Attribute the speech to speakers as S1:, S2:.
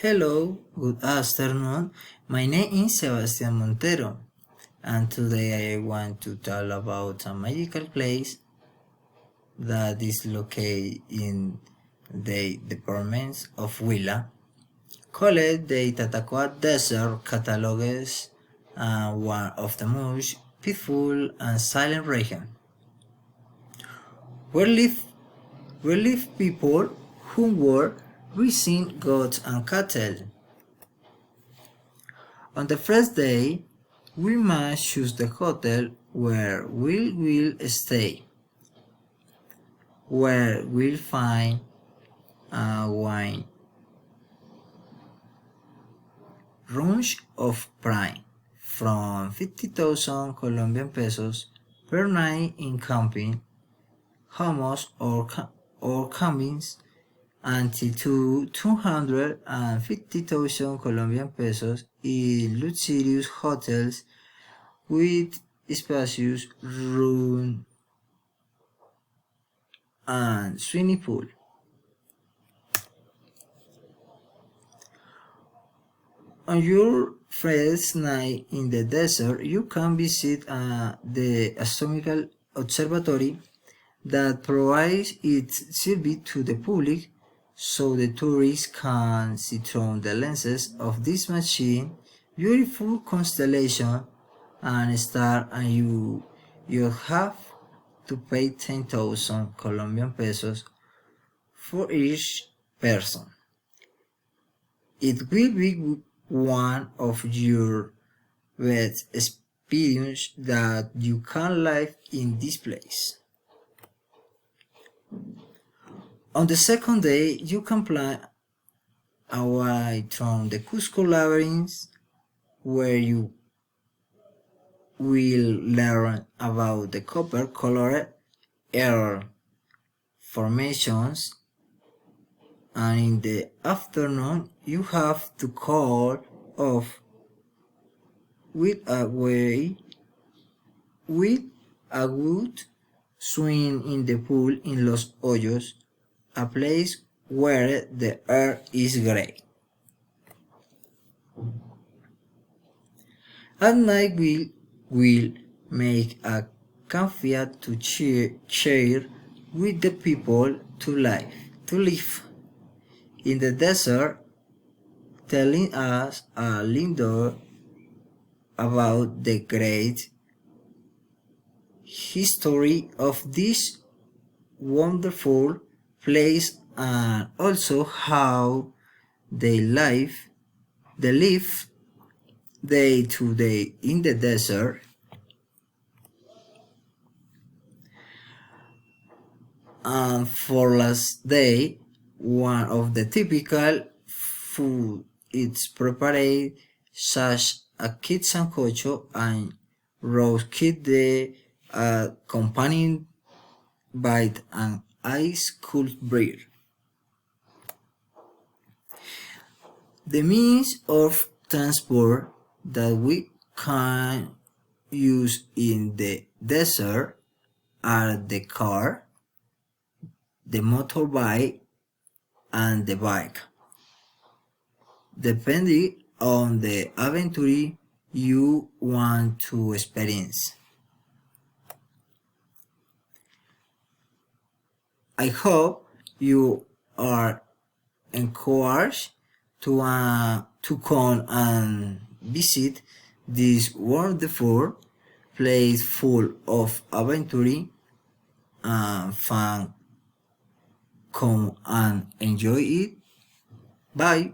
S1: Hello, good afternoon. My name is Sebastian Montero, and today I want to talk about a magical place that is located in the department of Huila, called the Tatacoa Desert, catalogues one of the most peaceful and silent region, where live, where live people who were raising goats and cattle. On the first day, we must choose the hotel where we will stay, where we'll find a wine range of prime from 50,000 Colombian pesos per night in camping, hummus or cabins until to 250,000 Colombian pesos in luxurious hotels with spacious room and swimming pool. On your first night in the desert, you can visit the astronomical observatory that provides its service to the public so the tourists can see through the lenses of this machine beautiful constellation and star, and you have to pay 10,000 Colombian pesos for each person. It will be one of your best experiences that you can live in this place. On the second day, you can plan a ride from the Cusco Labyrinth, where you will learn about the copper-colored earth formations, and in the afternoon you have to call off with a good swim in the pool in Los Hoyos, a place where the air is gray. At night we will make a campfire to share with the people to live in the desert, telling us a little about the great history of this wonderful place and also how they live day to day in the desert. And for last day, one of the typical food is prepared, such as kid sancocho and roast kidney, accompanied by an ice cold beer. The means of transport that we can use in the desert are the car, the motorbike, and the bike, depending on the adventure you want to experience. I hope you are encouraged to come and visit this wonderful place full of adventure and fun. Come and enjoy it. Bye.